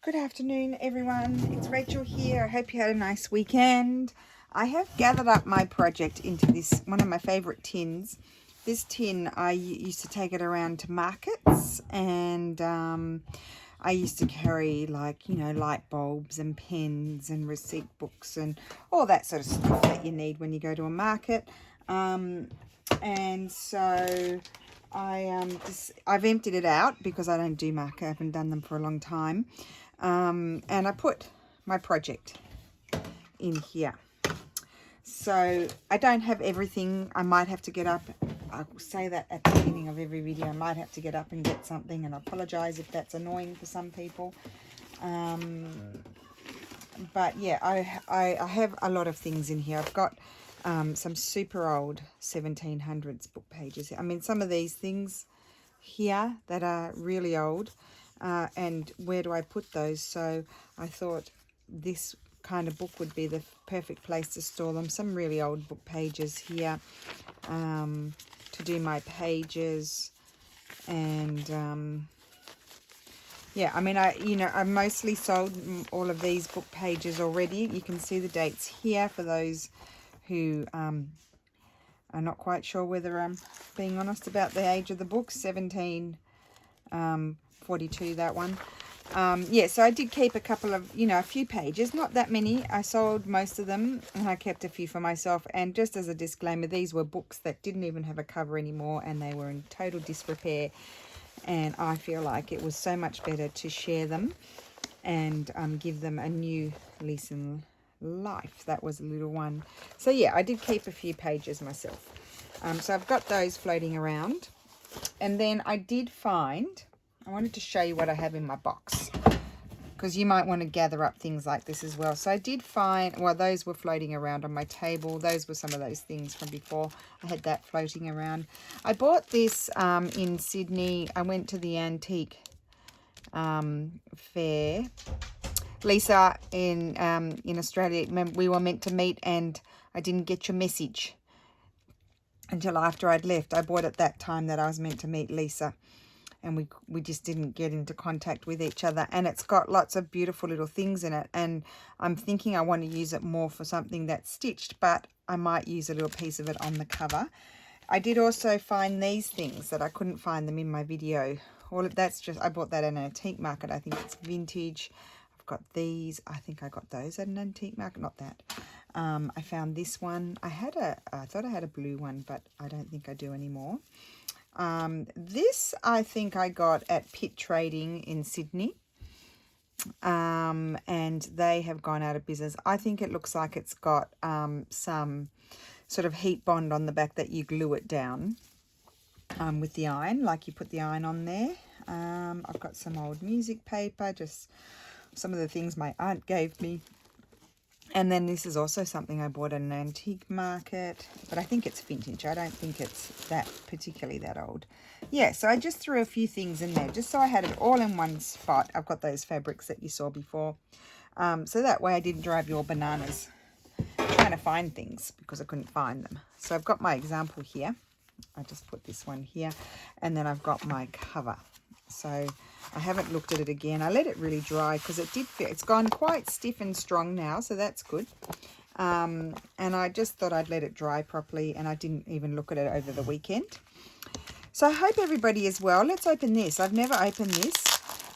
Good afternoon, everyone. It's Rachel here. I hope you had a nice weekend. I have gathered up my project into this, one of my favourite tins. This tin, I used to take it around to markets, and I used to carry, like, you know, light bulbs and pens and receipt books and all that sort of stuff that you need when you go to a market. And so I've emptied it out because I don't do market. I haven't done them for a long time. And I put my project in here. So I don't have everything. I might have to get up. I'll say that at the beginning of every video. I might have to get up and get something, and I apologize if that's annoying for some people. But yeah, I have a lot of things in here. I've got some super old 1700s book pages. I mean, some of these things here that are really old, and where do I put those? So I thought this kind of book would be the perfect place to store them. Some really old book pages here to do my pages. And yeah, I mean, I mostly sold all of these book pages already. You can see the dates here for those who are not quite sure whether I'm being honest about the age of the book. 1742, that one. Yeah, so I did keep a couple of, a few pages, not that many. I sold most of them, and I kept a few for myself. And just as a disclaimer, these were books that didn't even have a cover anymore, and they were in total disrepair. And I feel like it was so much better to share them and give them a new lease in life. That was a little one. So yeah, I did keep a few pages myself. So I've got those floating around. And then I did find, I wanted to show you what I have in my box, because you might want to gather up things like this as well. So I did find, well, those were floating around on my table. Those were some of those things from before. I had that floating around. I bought this in Sydney. I went to the antique fair. Lisa in Australia, we were meant to meet, and I didn't get your message until after I'd left. I bought it that time that I was meant to meet Lisa, and we just didn't get into contact with each other. And it's got lots of beautiful little things in it, and I'm thinking I want to use it more for something that's stitched, but I might use a little piece of it on the cover. I did also find these things that I couldn't find them in my video. All of that's just, I bought that at an antique market. I think it's vintage. I've got these. I think I got those at an antique market. Not that. I found this one. I thought I had a blue one, but I don't think I do anymore. This I think I got at Pit Trading in Sydney, and they have gone out of business. I think it looks like it's got some sort of heat bond on the back that you glue it down with the iron, like you put the iron on there. I've got some old music paper, just some of the things my aunt gave me. And then this is also something I bought at an antique market, but I think it's vintage. I don't think it's particularly that old. Yeah, so I just threw a few things in there just so I had it all in one spot. I've got those fabrics that you saw before. So that way I didn't drive you all bananas trying to find things because I couldn't find them. So I've got my example here. I just put this one here, and then I've got my cover. So I haven't looked at it again. I let it really dry because it did feel, it's gone quite stiff and strong now, so that's good. And I just thought I'd let it dry properly, and I didn't even look at it over the weekend. So I hope everybody is well. Let's open this. I've never opened this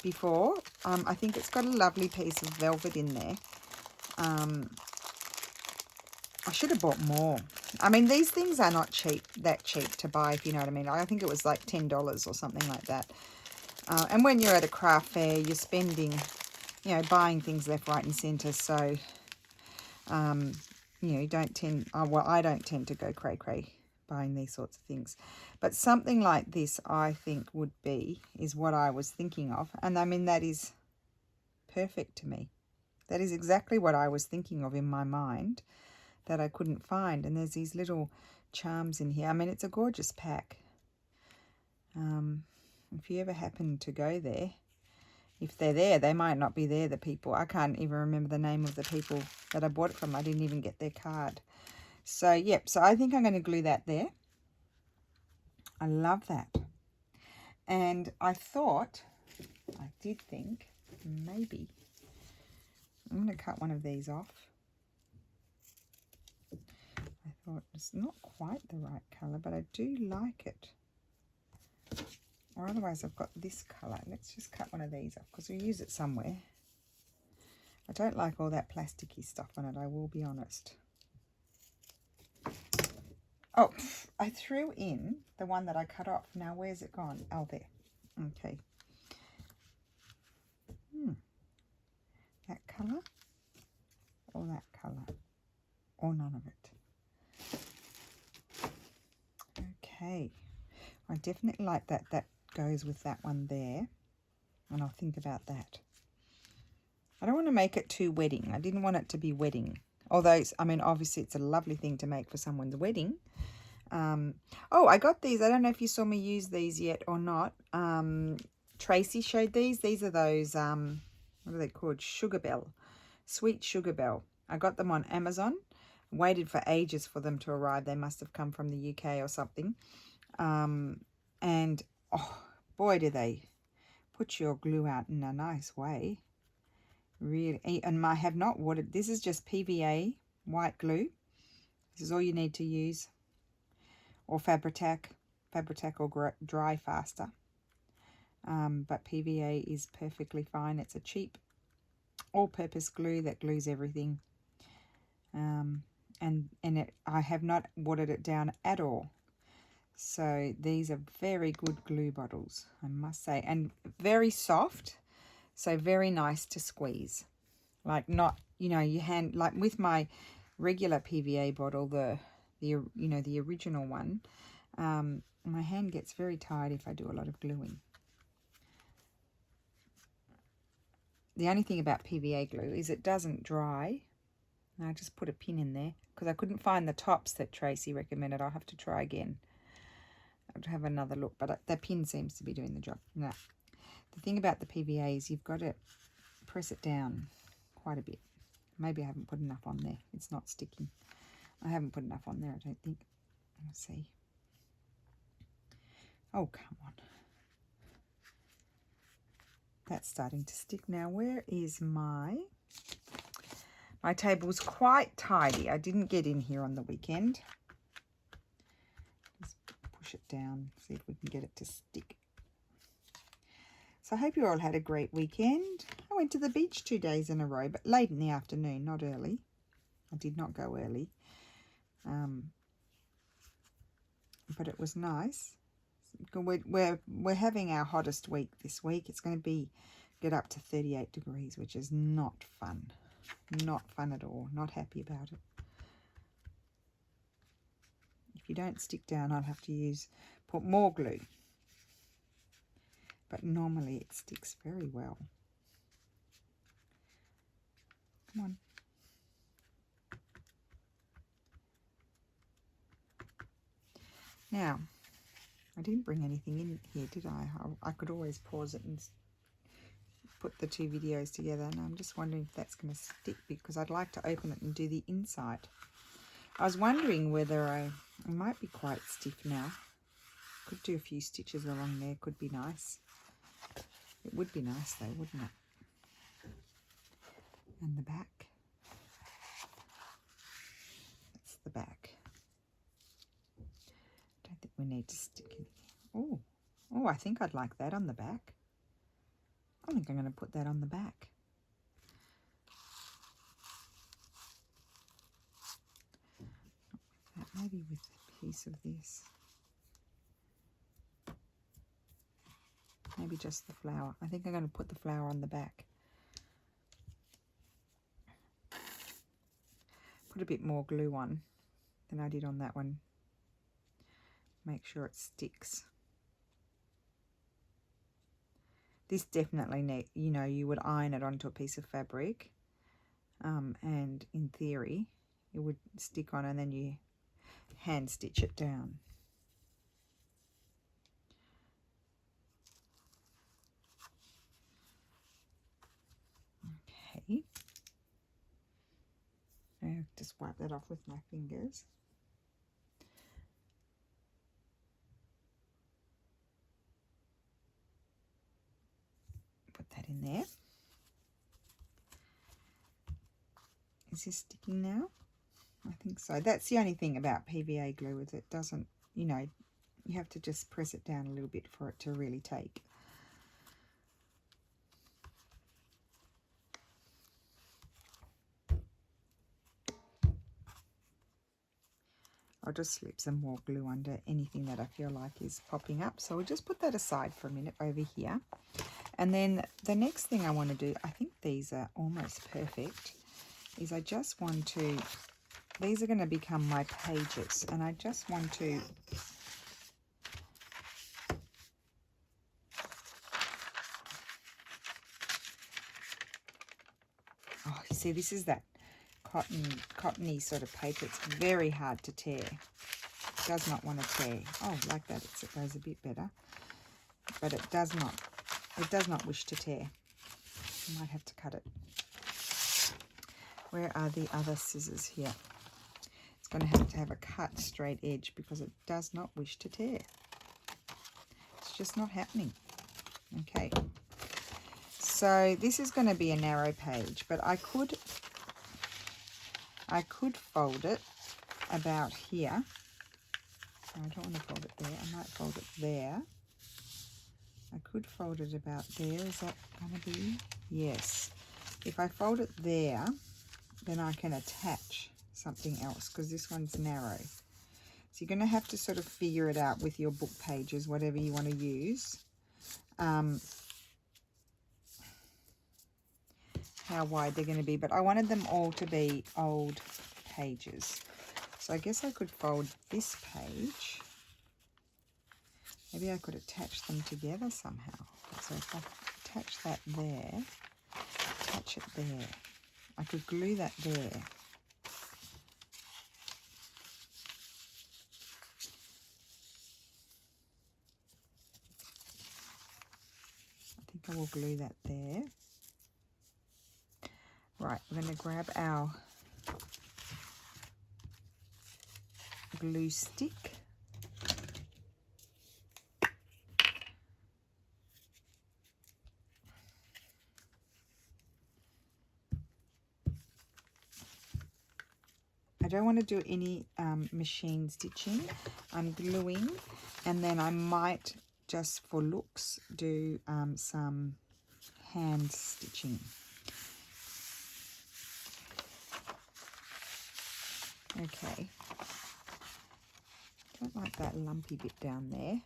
before. I think it's got a lovely piece of velvet in there. I should have bought more. I mean, these things are not that cheap to buy, if you know what I mean. I think it was like $10 or something like that. And when you're at a craft fair, you're spending, buying things left, right and centre. So, you don't tend, well, I don't tend to go cray-cray buying these sorts of things. But something like this, I think is what I was thinking of. And I mean, that is perfect to me. That is exactly what I was thinking of in my mind that I couldn't find. And there's these little charms in here. I mean, it's a gorgeous pack. If you ever happen to go there, if they're there, they might not be there, the people. I can't even remember the name of the people that I bought it from. I didn't even get their card. So, yep. So I think I'm going to glue that there. I love that. And I did think, maybe. I'm going to cut one of these off. I thought it's not quite the right colour, but I do like it. Or otherwise I've got this colour. Let's just cut one of these off because we'll use it somewhere. I don't like all that plasticky stuff on it, I will be honest. Oh, I threw in the one that I cut off. Now, where's it gone? Oh, there. Okay. That colour or that colour or none of it. Okay. I definitely like that. That goes with that one there. And I'll think about that. I don't want to make it too wedding. I didn't want it to be wedding. Although, I mean, obviously it's a lovely thing to make for someone's wedding. Oh, I got these. I don't know if you saw me use these yet or not. Tracy showed these. These are those, what are they called? Sugar Bell. Sweet Sugar Bell. I got them on Amazon. Waited for ages for them to arrive. They must have come from the UK or something. And, oh, boy, do they put your glue out in a nice way. Really. And I have not watered. This is just PVA white glue. This is all you need to use. Or Fabri-Tac will dry faster. But PVA is perfectly fine. It's a cheap all-purpose glue that glues everything. I have not watered it down at all. So these are very good glue bottles, I must say. And very soft, so very nice to squeeze. Like not, you know, your hand, like with my regular PVA bottle, the original one, my hand gets very tired if I do a lot of gluing. The only thing about PVA glue is it doesn't dry. And I just put a pin in there because I couldn't find the tops that Tracy recommended. I'll have to try again. I'll have another look, but the pin seems to be doing the job. No. The thing about the PVA is you've got to press it down quite a bit. Maybe I haven't put enough on there. It's not sticking. I haven't put enough on there, I don't think. Let's see. Oh, come on. That's starting to stick now. Where is my table's quite tidy. I didn't get in here on the weekend. Just push it down, see if we can get it to stick. So I hope you all had a great weekend. I went to the beach 2 days in a row, but late in the afternoon, not early. I did not go early. But it was nice. We're having our hottest week this week. It's going to get up to 38 degrees, which is not fun. Not fun at all. Not happy about it. If you don't stick down, I'll have to put more glue. But normally it sticks very well. Come on. Now, I didn't bring anything in here, did I? I could always pause it and put the two videos together. And I'm just wondering if that's going to stick because I'd like to open it and do the inside. I was wondering whether I might be quite stiff now. Could do a few stitches along there. Could be nice. It would be nice though, wouldn't it? And the back. That's the back. Don't think we need to stick anything. Oh, I think I'd like that on the back. I think I'm going to put that on the back. Maybe with a piece of this. Maybe just the flower. I think I'm going to put the flower on the back. Put a bit more glue on than I did on that one. Make sure it sticks. This definitely you would iron it onto a piece of fabric, and in theory it would stick on, and then you hand stitch it down. Okay, I'll just wipe that off with my fingers. Put that in there. Is this sticking now? I think so. That's the only thing about PVA glue is it doesn't, you know, you have to just press it down a little bit for it to really take. I'll just slip some more glue under anything that I feel like is popping up. So we'll just put that aside for a minute over here. And then the next thing I want to do, I think these are almost perfect, is I just want to, these are going to become my pages. And I just want to, oh, you see, this is that cottony sort of paper. It's very hard to tear. It does not want to tear. Oh, like that, it goes a bit better. But it does not wish to tear. I might have to cut it. Where are the other scissors here? It's going to have a cut straight edge because it does not wish to tear. It's just not happening. Okay. So this is going to be a narrow page, but I could fold it about here. I don't want to fold it there. I might fold it there. I could fold it about there. Is that going to be? Yes. If I fold it there, then I can attach something else because this one's narrow. So you're going to have to sort of figure it out with your book pages, whatever you want to use. How wide they're going to be, but I wanted them all to be old pages. So I guess I could fold this page. Maybe I could attach them together somehow. So if I attach that there, attach it there. I could glue that there. I think I will glue that there. Right, we're going to grab our glue stick. I don't want to do any machine stitching. I'm gluing, and then I might, just for looks, do some hand stitching. Okay. Don't like that lumpy bit down there.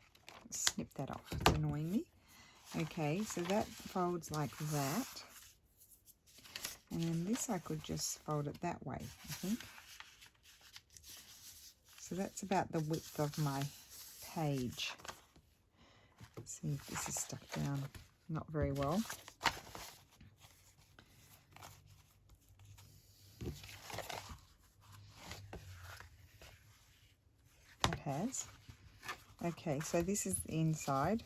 Snip that off. It's annoying me. Okay, so that folds like that. And then this I could just fold it that way, I think. So that's about the width of my page. Let's see if this is stuck down not very well. That has. Okay, so this is the inside,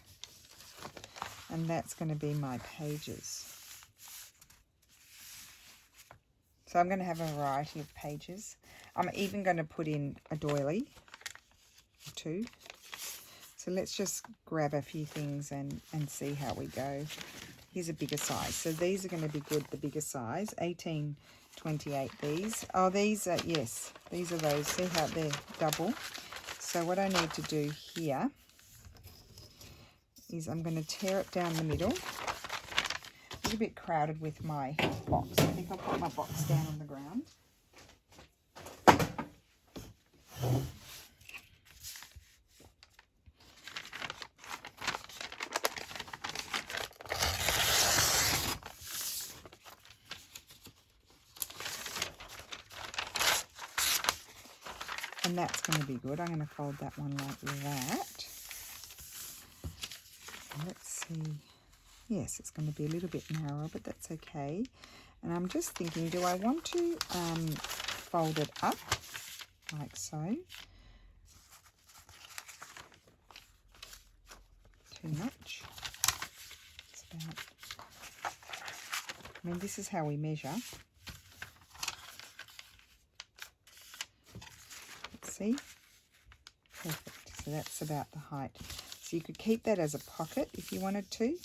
and that's going to be my pages. So I'm going to have a variety of pages. I'm even going to put in a doily or two. So let's just grab a few things and see how we go. Here's a bigger size. So these are going to be good, the bigger size, 1828 these. Oh, these are, yes, these are those. See how they're double. So what I need to do here is I'm going to tear it down the middle. A little bit crowded with my box. I think I'll put my box down on the ground. And that's going to be good. I'm going to fold that one like that. Let's see. Yes, it's going to be a little bit narrower, but that's okay. And I'm just thinking, do I want to fold it up like so? Too much. It's about, I mean, this is how we measure. Let's see. Perfect. So that's about the height. So you could keep that as a pocket if you wanted to.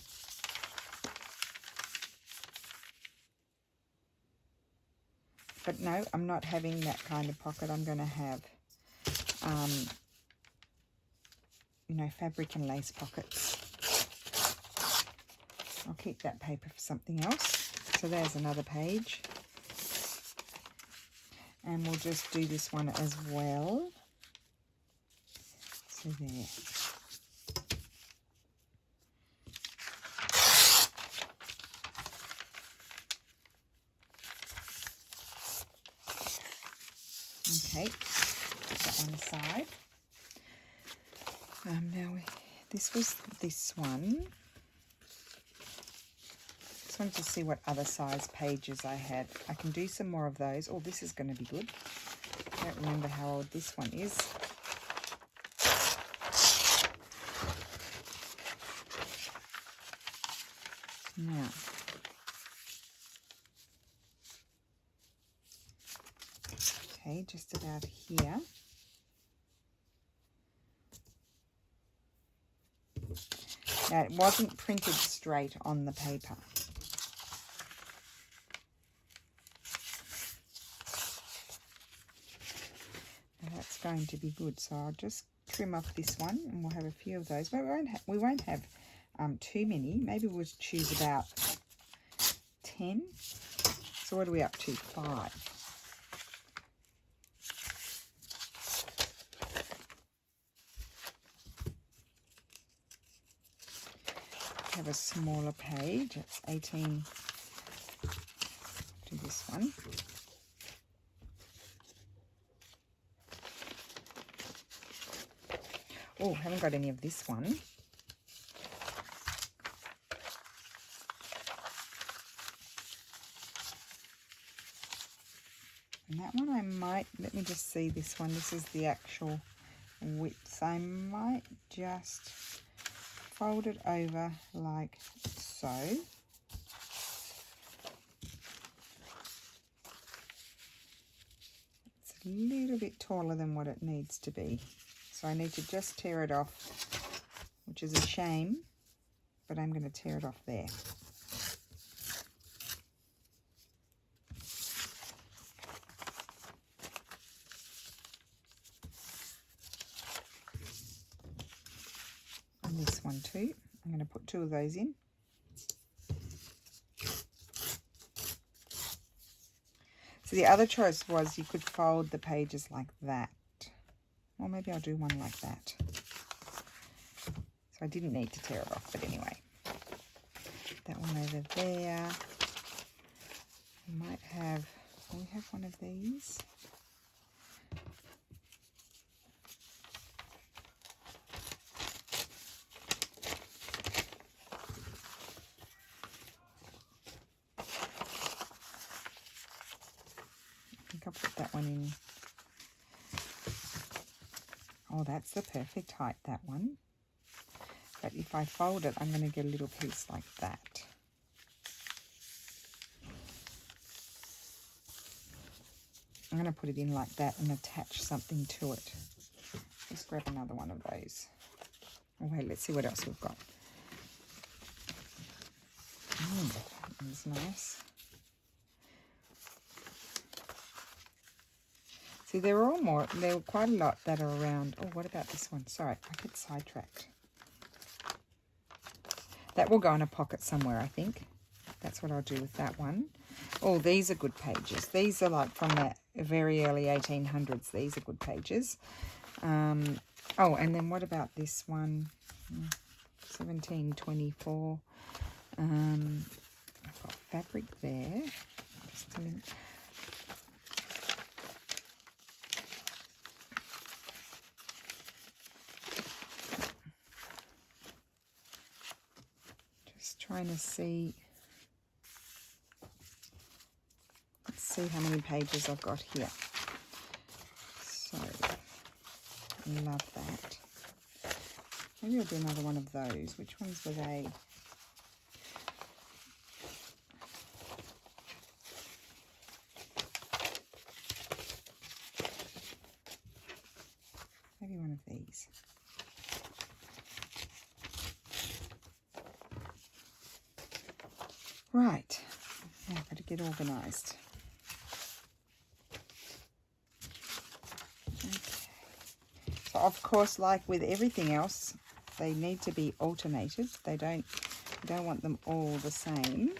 But no, I'm not having that kind of pocket. I'm going to have, you know, fabric and lace pockets. I'll keep that paper for something else. So there's another page. And we'll just do this one as well. So there. Okay, put that one aside. Now, this was this one. Just wanted to see what other size pages I had. I can do some more of those. Oh, this is going to be good. I don't remember how old this one is. Now, okay, just about here. Now, it wasn't printed straight on the paper. And that's going to be good. So I'll just trim off this one, and we'll have a few of those. But we won't have too many. Maybe we'll choose about 10. So what are we up to? 5. Have a smaller page. It's 18. Do this one. Oh, haven't got any of this one. And that one I might, let me just see this one. This is the actual width. I might just fold it over like so. It's a little bit taller than what it needs to be. So I need to just tear it off, which is a shame, but I'm going to tear it off there. And this one too. I'm going to put 2 of those in. So the other choice was you could fold the pages like that. Or maybe I'll do one like that. So I didn't need to tear it off, but anyway. That one over there. We might have, we have one of these. I think I'll put that one in. Oh, that's the perfect height, that one. But if I fold it, I'm going to get a little piece like that. I'm going to put it in like that and attach something to it. Just grab another one of those. Oh, wait, let's see what else we've got. That was nice. See, there were quite a lot that are around. Oh, what about this one? Sorry, I get sidetracked. That will go in a pocket somewhere, I think. That's what I'll do with that one. Oh, these are good pages. These are like from the very early 1800s. These are good pages. Oh, and then what about this one? 1724. I've got fabric there. Just a minute. Trying to see, let's see how many pages I've got here. So, love that. Maybe I'll do another one of those. Which ones were they? Maybe one of these. Right, now I've got to get organised. of course, like with everything else, they need to be alternated. You don't want them all the same.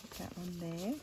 Put that one there.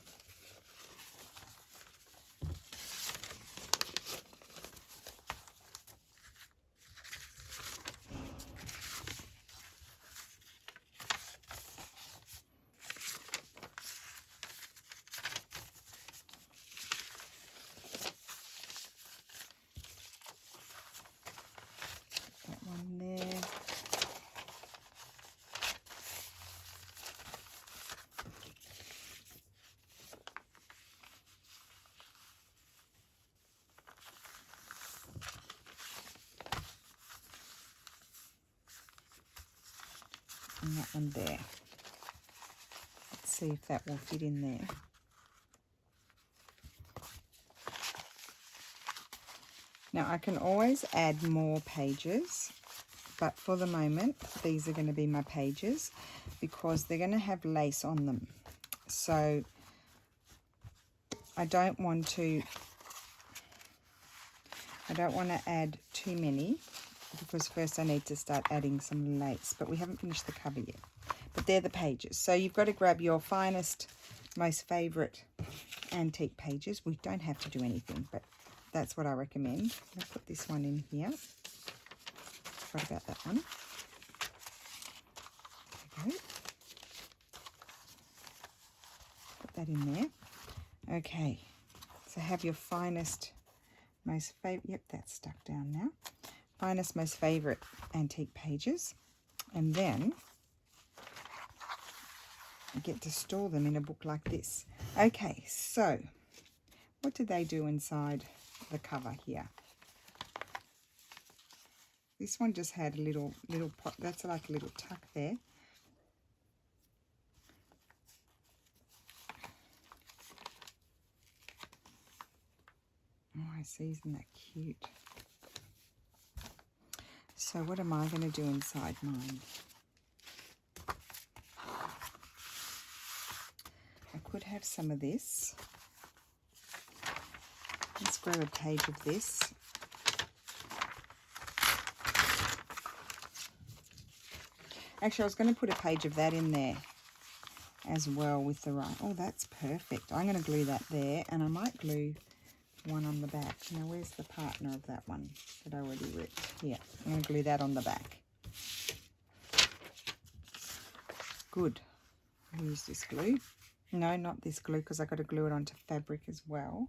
And that one there. Let's see if that will fit in there. Now I can always add more pages, but for the moment these are going to be my pages because they're going to have lace on them. So I don't want to add too many, because first I need to start adding some lace, but we haven't finished the cover yet. But they're the pages. So you've got to grab your finest, most favourite antique pages. We don't have to do anything, but that's what I recommend. I'll put this one in here. Forgot about that one. There we go. Put that in there. Okay, so have your finest, most favourite, yep, that's stuck down now. Finest, most favourite antique pages, and then you get to store them in a book like this. Okay, so what did they do inside the cover here? This one just had a little pot, that's like a little tuck there. Oh, I see, isn't that cute? So what am I going to do inside mine? I could have some of this. Let's grab a page of this. Actually, I was going to put a page of that in there as well with the right. Oh, that's perfect. I'm going to glue that there, and I might glue one on the back. Now, where's the partner of that one that I already ripped? Here, I'm going to glue that on the back. Good. I'll use this glue. No, not this glue, because I've got to glue it onto fabric as well.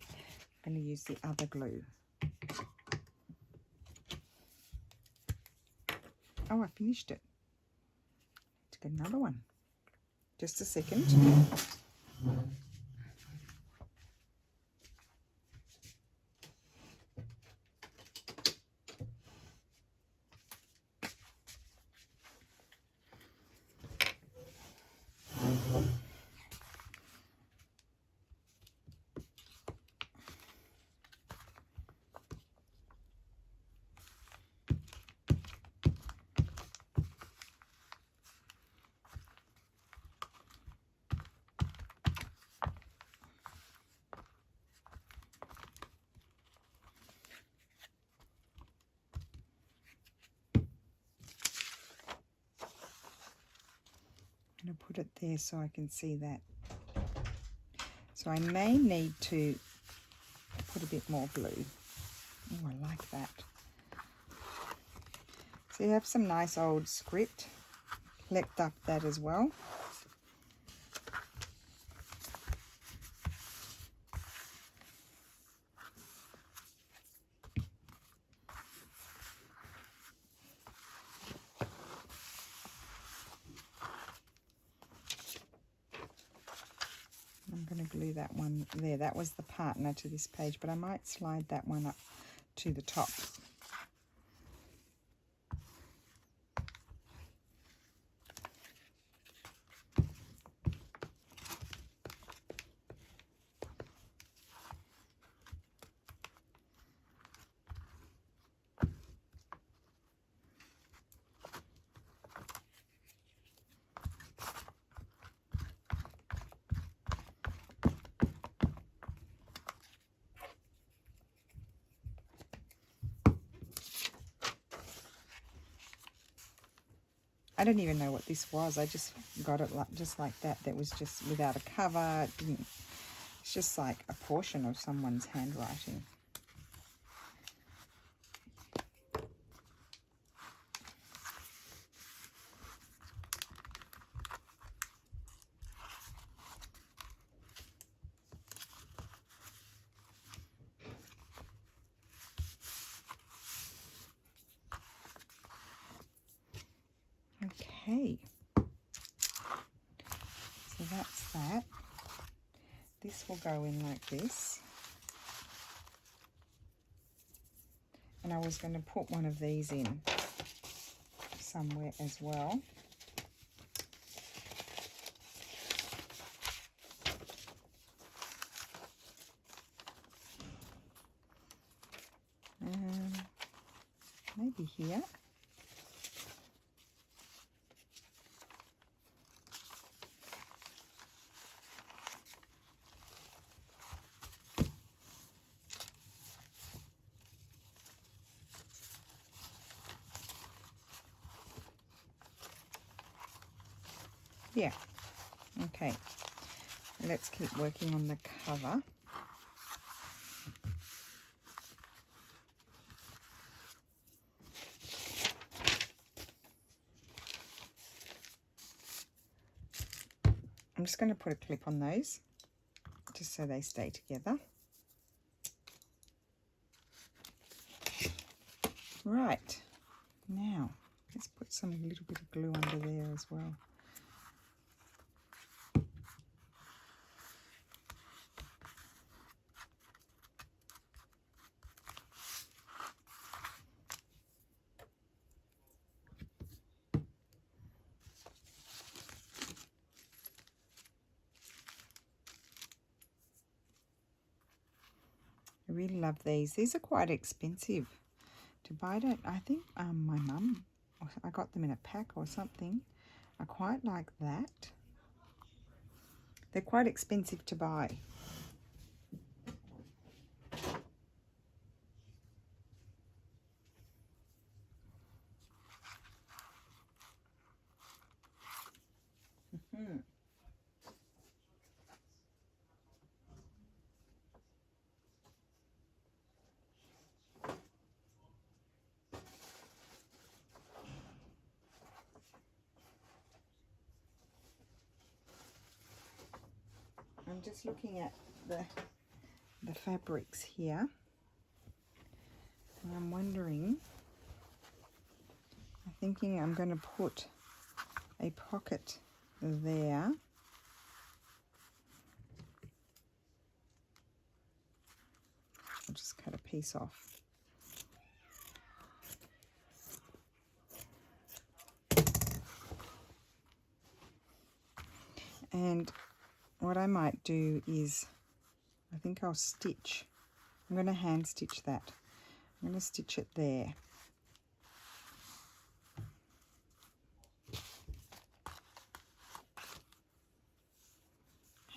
I'm going to use the other glue. Oh, I finished it. Let's get another one. Just a second. I'm going to put it there so I can see that. So I may need to put a bit more glue. Oh, I like that. So you have some nice old script. Collect up that as well. I'm going to glue that one there. That was the partner to this page, but I might slide that one up to the top. I don't even know what this was. I just got it just like that. That was just without a cover. It didn't, it's just like a portion of someone's handwriting. Okay, so that's that. This will go in like this. And I was going to put one of these in somewhere as well. Maybe here. Yeah, okay. Let's keep working on the cover. I'm just going to put a clip on those, just so they stay together. Right, now let's put some little bit of glue under there as well. I really love these. These are quite expensive to buy. I think my mum, I got them in a pack or something. I quite like that. They're quite expensive to buy. I'm just looking at the fabrics here, and I'm wondering, I'm thinking I'm going to put a pocket there. I'll just cut a piece off. And what I might do is, I think I'll stitch. I'm going to hand stitch that. I'm going to stitch it there.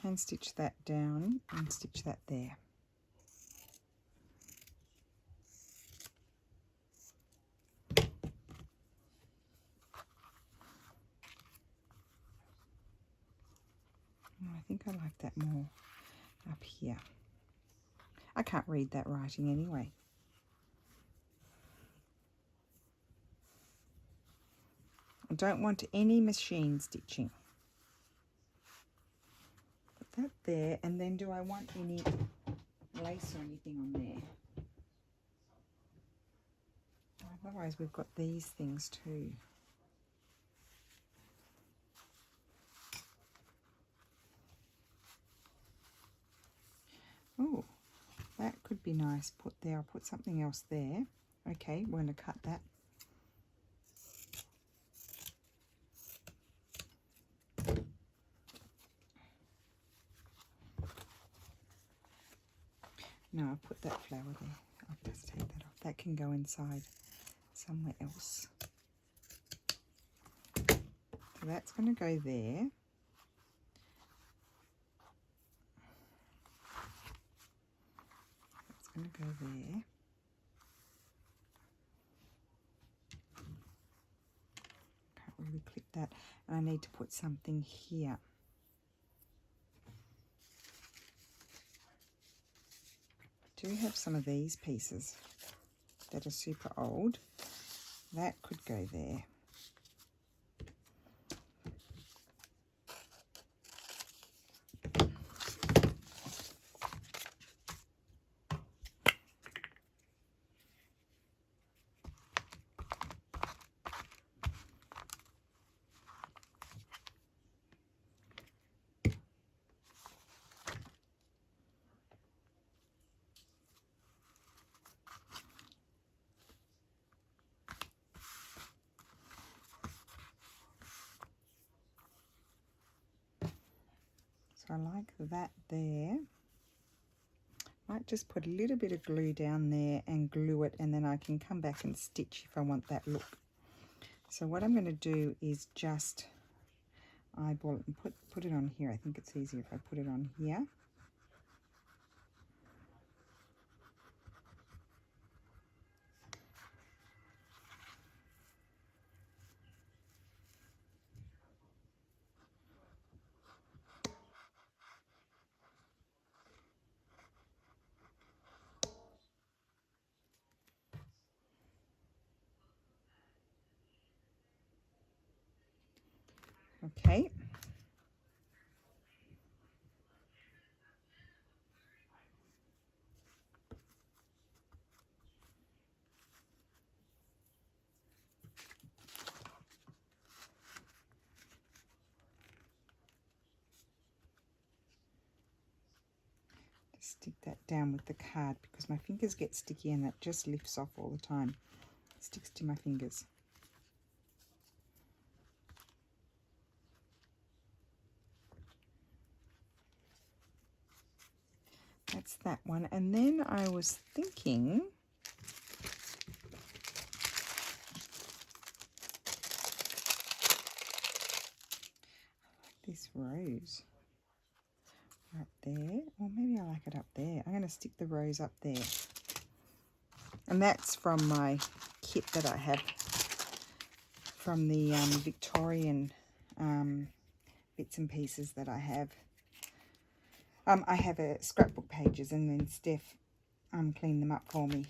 Hand stitch that down and stitch that there. I think I like that more up here. I can't read that writing anyway. I don't want any machine stitching. Put that there, and then do I want any lace or anything on there? Otherwise we've got these things too. Oh, that could be nice. Put there. I'll put something else there. Okay, we're going to cut that. No, I'll put that flower there. I'll just take that off. That can go inside somewhere else. So that's going to go there. That's going to go there. Can't really clip that, and I need to put something here. I do have some of these pieces that are super old. That could go there. So I like that there. Might just put a little bit of glue down there and glue it, and then I can come back and stitch if I want that look. So what I'm going to do is just eyeball it and put it on here. I think it's easier if I put it on here. Okay. Stick that down with the card because my fingers get sticky and that just lifts off all the time. It sticks to my fingers. That's that one. And then I was thinking this rose right there, or maybe I like it up there. I'm going to stick the rose up there, and that's from my kit that I have from the Victorian bits and pieces that I have. I have a scrapbook pages, and then Steph cleaned them up for me.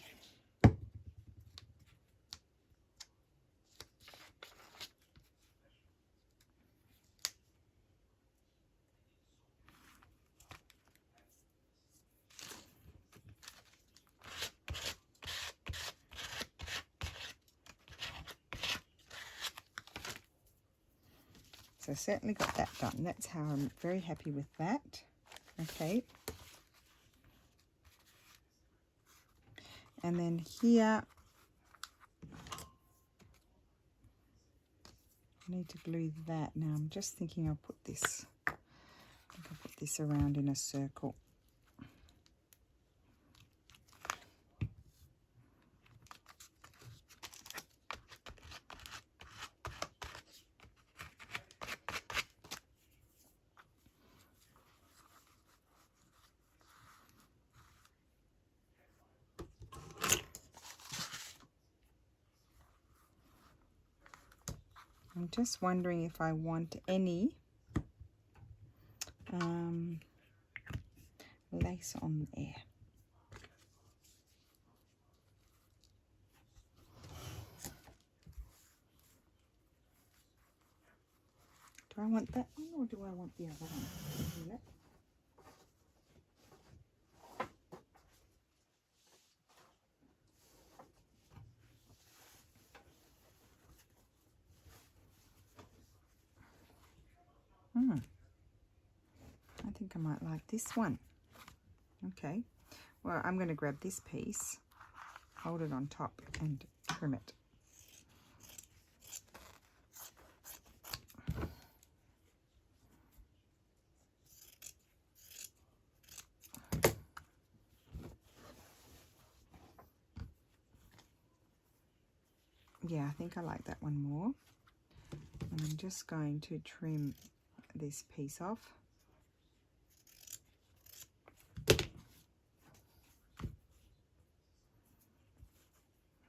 So I certainly got that done. That's how I'm very happy with that. Okay. And then here, I need to glue that. Now I'm just thinking I'll put this, I think I'll put this around in a circle. I'm just wondering if I want any lace on there. Do I want that one or do I want the other one? I think I might like this one. Okay, well, I'm going to grab this piece, hold it on top and trim it. Yeah, I think I like that one more. And I'm just going to trim this piece off.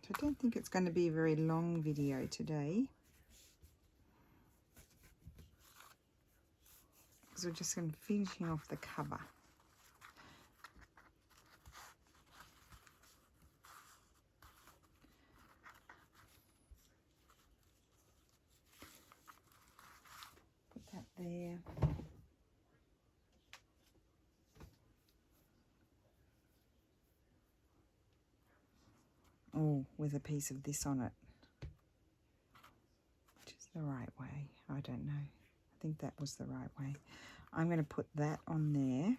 So I don't think it's going to be a very long video today. because we're just going to finishing off the cover. Put that there. Oh, with a piece of this on it. Which is the right way? I don't know. I think that was the right way. I'm going to put that on there.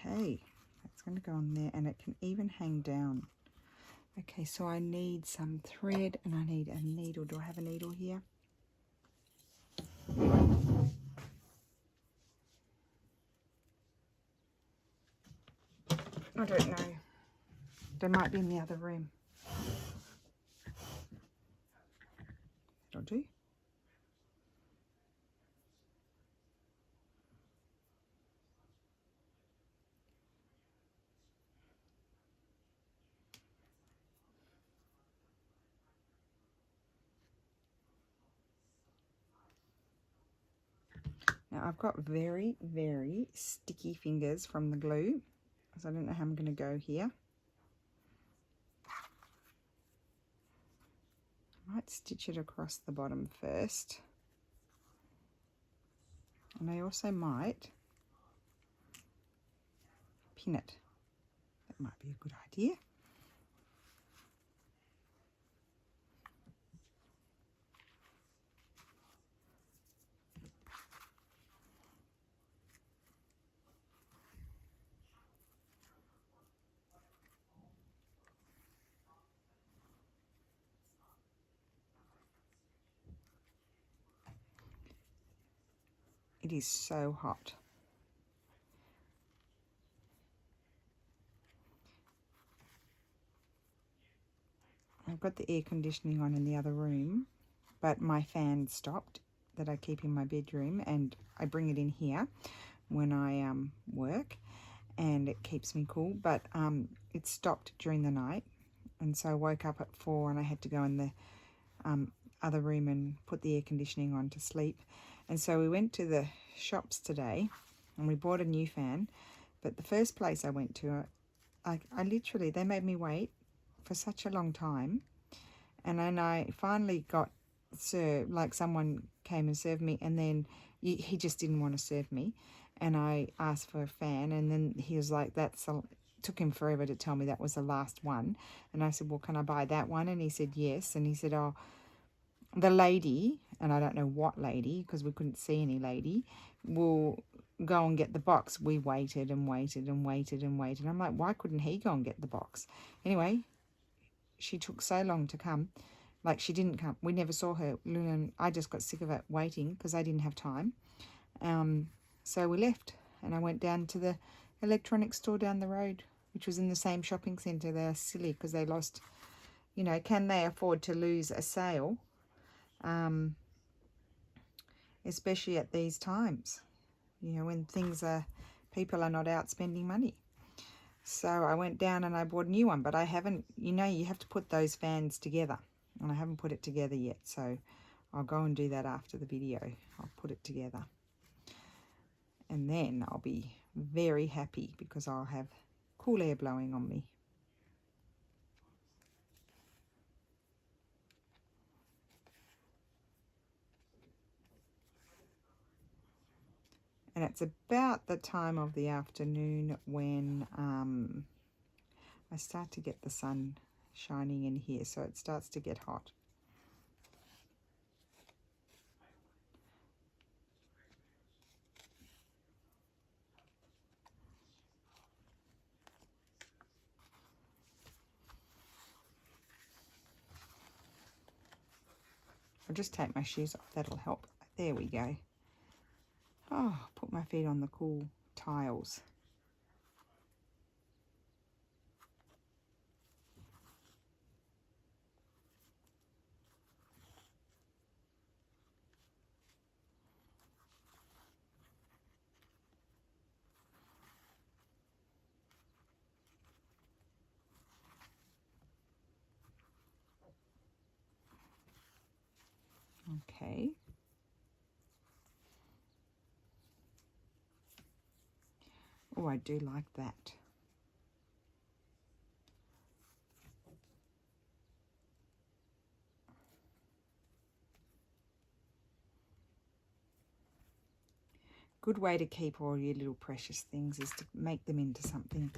Okay, that's going to go on there, and it can even hang down. Okay, so I need some thread and I need a needle. Do I have a needle here? I don't know. They might be in the other room. That'll do. Now I've got very, very sticky fingers from the glue, so I don't know how I'm going to go here. I might stitch it across the bottom first. And I also might pin it. That might be a good idea. It is so hot. I've got the air conditioning on in the other room, but my fan stopped that I keep in my bedroom, and I bring it in here when I work, and it keeps me cool, but it stopped during the night, and so I woke up at 4 and I had to go in the other room and put the air conditioning on to sleep. And so we went to the shops today and we bought a new fan, but the first place I went to, I literally, they made me wait for such a long time, and then I finally got served, like someone came and served me, and then he just didn't want to serve me, and I asked for a fan, and then he was like, took him forever to tell me that was the last one, and I said, well, can I buy that one? And he said yes, and he said, oh, the lady, and I don't know what lady because we couldn't see any lady, will go and get the box. We waited and waited and waited and waited. I'm like, why couldn't he go and get the box? Anyway, she took so long to come. Like, she didn't come. We never saw her. Luna and I just got sick of it waiting because I didn't have time. So we left, and I went down to the electronics store down the road, which was in the same shopping centre. They're silly because they lost, you know, can they afford to lose a sale? Especially at these times, you know, when people are not out spending money. So I went down and I bought a new one, but I haven't, you know, you have to put those fans together, and I haven't put it together yet. So I'll go and do that after the video. I'll put it together, and then I'll be very happy because I'll have cool air blowing on me. And it's about the time of the afternoon when I start to get the sun shining in here, so it starts to get hot. I'll just take my shoes off, that'll help. There we go. Oh, put my feet on the cool tiles. Okay. Oh, I do like that. Good way to keep all your little precious things is to make them into something,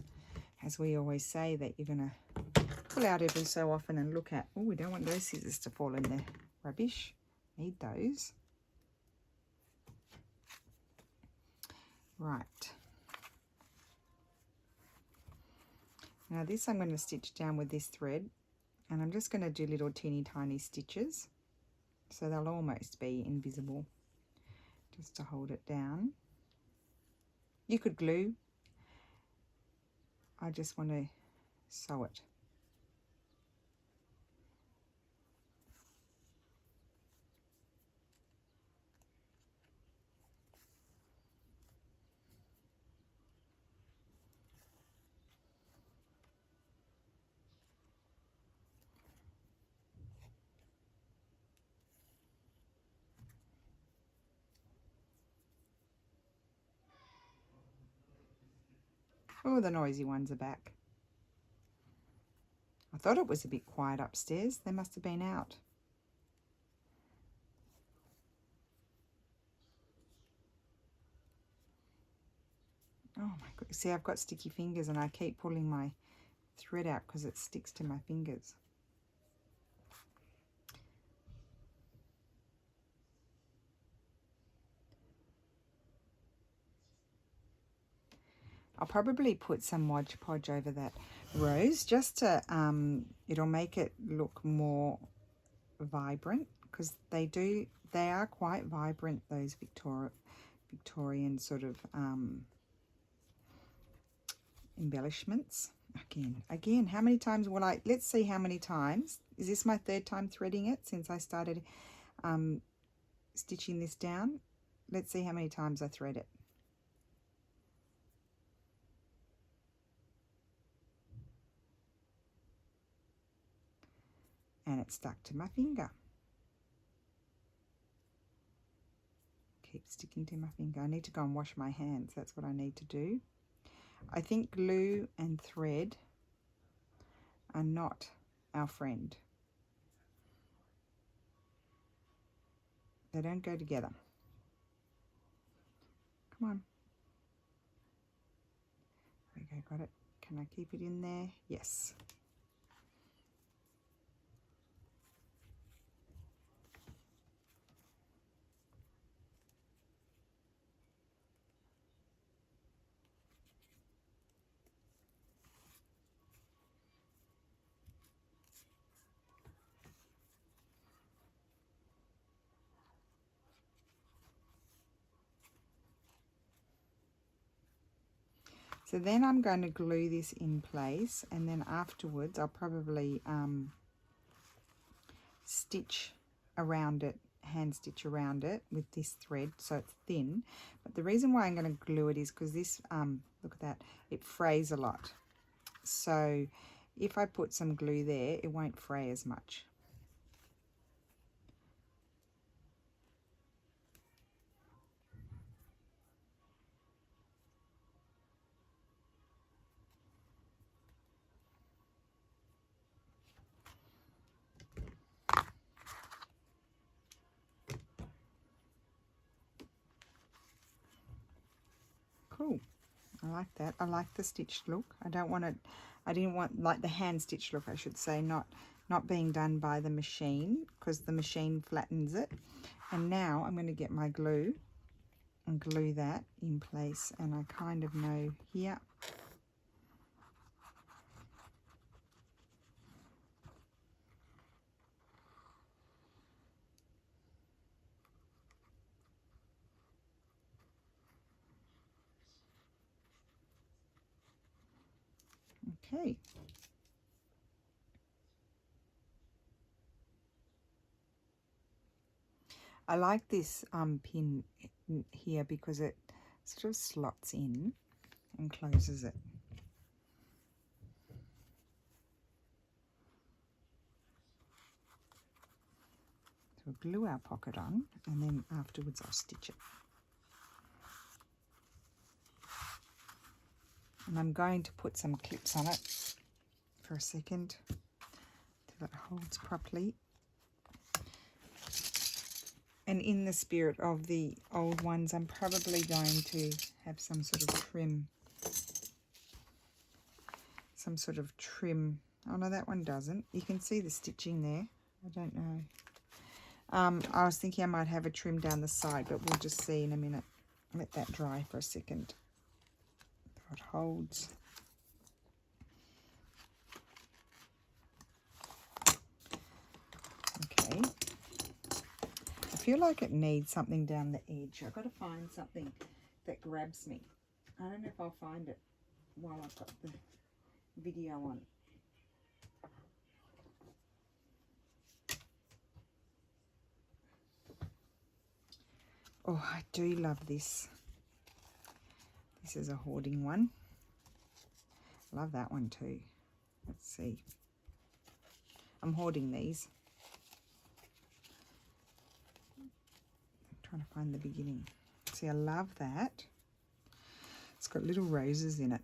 as we always say, that you're going to pull out every so often and look at. Oh, we don't want those scissors to fall in the rubbish. Need those. Right. Now this I'm going to stitch down with this thread, and I'm just going to do little teeny tiny stitches so they'll almost be invisible, just to hold it down. You could glue. I just want to sew it. Oh, the noisy ones are back. I thought it was a bit quiet upstairs. They must have been out. Oh my god. See, I've got sticky fingers and I keep pulling my thread out because it sticks to my fingers. I'll probably put some Mod Podge over that rose just to, it'll make it look more vibrant, because they are quite vibrant, those Victorian sort of embellishments. Again, how many times will let's see how many times. Is this my third time threading it since I started stitching this down? Let's see how many times I thread it. And it's stuck to my finger. Keep sticking to my finger. I need to go and wash my hands. That's what I need to do. I think glue and thread are not our friend. They don't go together. Come on. There we go, got it. Can I keep it in there? Yes. So then I'm going to glue this in place, and then afterwards I'll probably stitch around it, hand stitch around it with this thread so it's thin. But the reason why I'm going to glue it is because this, look at that, it frays a lot. So if I put some glue there, it won't fray as much. Cool. I like that. I like the stitched look. I don't want it, I didn't want like the hand stitched look, I should say, not being done by the machine, because the machine flattens it. And now I'm going to get my glue and glue that in place, and I kind of know here. Okay. I like this pin here because it sort of slots in and closes it. we'll glue our pocket on, and then afterwards I'll stitch it. And I'm going to put some clips on it for a second till it holds properly. And in the spirit of the old ones, I'm probably going to have some sort of trim. Oh no, that one doesn't. You can see the stitching there. I don't know. I was thinking I might have a trim down the side, but we'll just see in a minute. Let that dry for a second. So it holds. Okay. I feel like it needs something down the edge. I've got to find something that grabs me. I don't know if I'll find it while I've got the video on. Oh, I do love this. This is a hoarding one. Love that one too. Let's see. I'm hoarding these. I'm trying to find the beginning. See, I love that. It's got little roses in it.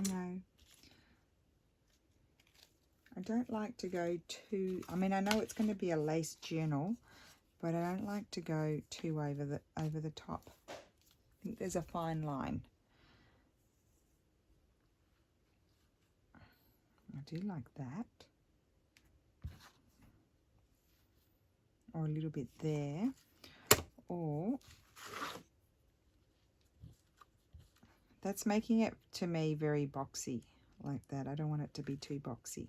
No, I don't like to go too, I mean, I know it's going to be a lace journal, but I don't like to go too over the top. I think there's a fine line. I do like that. Or a little bit there. Or that's making it to me very boxy like that. I don't want it to be too boxy.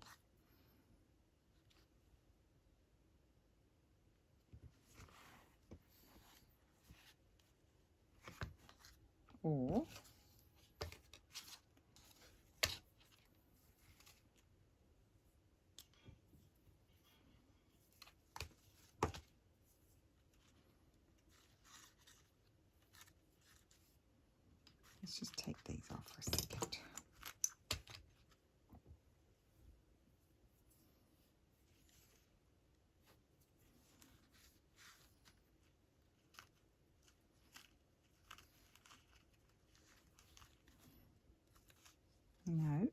Or let's just take these off for a second. No.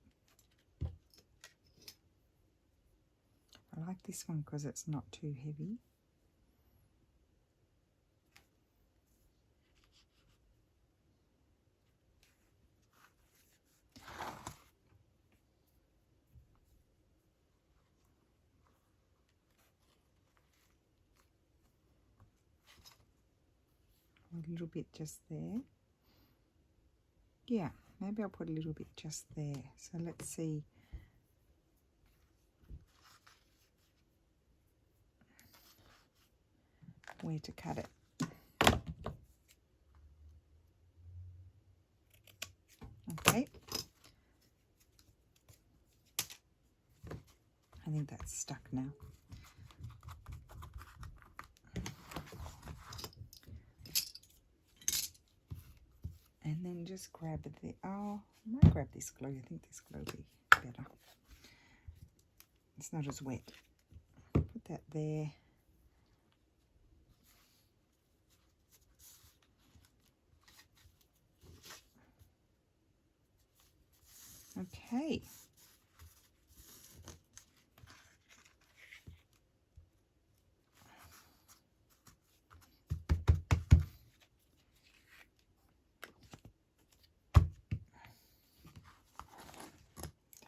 I like this one because it's not too heavy. A little bit just there. Yeah, maybe I'll put a little bit just there. So let's see. Where to cut it. Okay. I think that's stuck now. And then just grab the, oh, I might grab this glue. I think this glue will be better. It's not as wet. Put that there. Okay.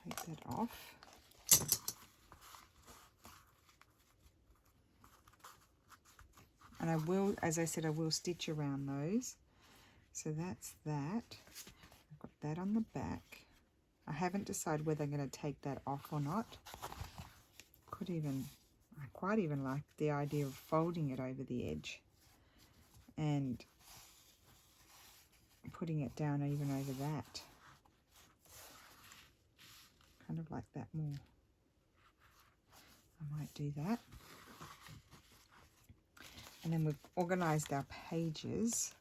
Take that off. And I will, as I said, I will stitch around those. So that's that. I've got that on the back. I haven't decided whether I'm going to take that off or not. I quite even like the idea of folding it over the edge. And putting it down even over that. Kind of like that more. I might do that. And then we've organised our pages.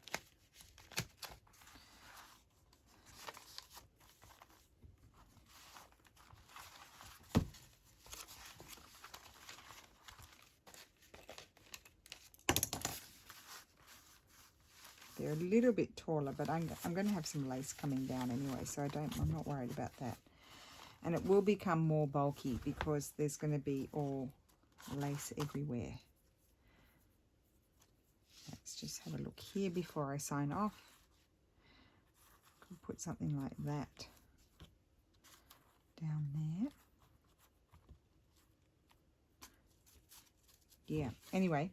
They're a little bit taller, but I'm going to have some lace coming down anyway, so I'm not worried about that. And it will become more bulky because there's going to be all lace everywhere. Let's just have a look here before I sign off. Could put something like that down there. Yeah, anyway,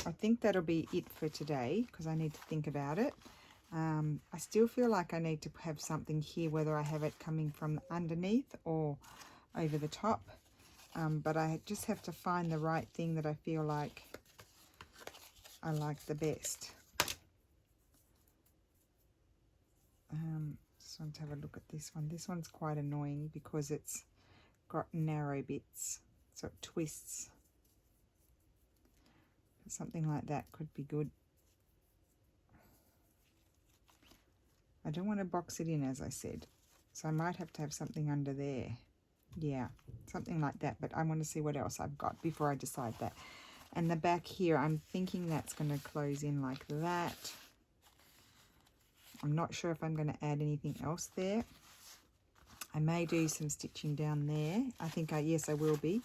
I think that'll be it for today because I need to think about it. I still feel like I need to have something here, whether I have it coming from underneath or over the top. But I just have to find the right thing that I feel like I like the best. Just want to have a look at this one. This one's quite annoying because it's got narrow bits, so it twists. Something like that could be good. I don't want to box it in, as I said, so I might have to have something under there. Yeah, something like that, but I want to see what else I've got before I decide that. And the back here, I'm thinking that's going to close in like that. I'm not sure if I'm going to add anything else there. I may do some stitching down there. I think yes, I will be.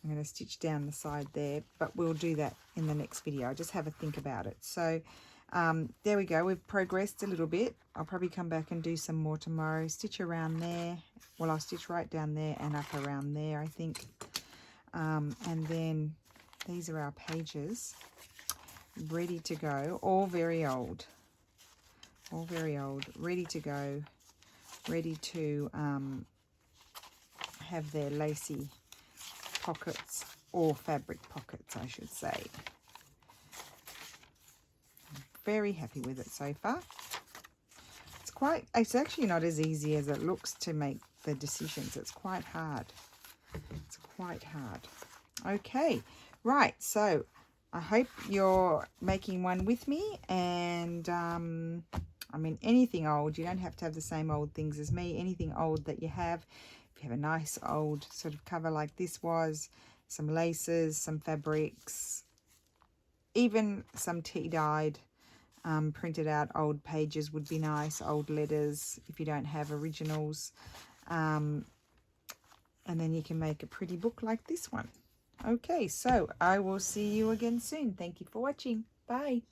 I'm going to stitch down the side there, but we'll do that in the next video. I'll just have a think about it. So there we go. We've progressed a little bit. I'll probably come back and do some more tomorrow. Stitch around there. Well, I'll stitch right down there and up around there, I think. And then these are our pages ready to go. All very old. All very old. Ready to go. Ready to have their lacy pockets, or fabric pockets, I should say. I'm very happy with it so far. It's actually not as easy as it looks to make the decisions. It's quite hard. It's quite hard. Okay, right, so I hope you're making one with me, and I mean, anything old, you don't have to have the same old things as me. Anything old that you have, if you have a nice old sort of cover like this was, some laces, some fabrics, even some tea-dyed printed out old pages would be nice, old letters if you don't have originals. And then you can make a pretty book like this one. Okay, so I will see you again soon. Thank you for watching. Bye.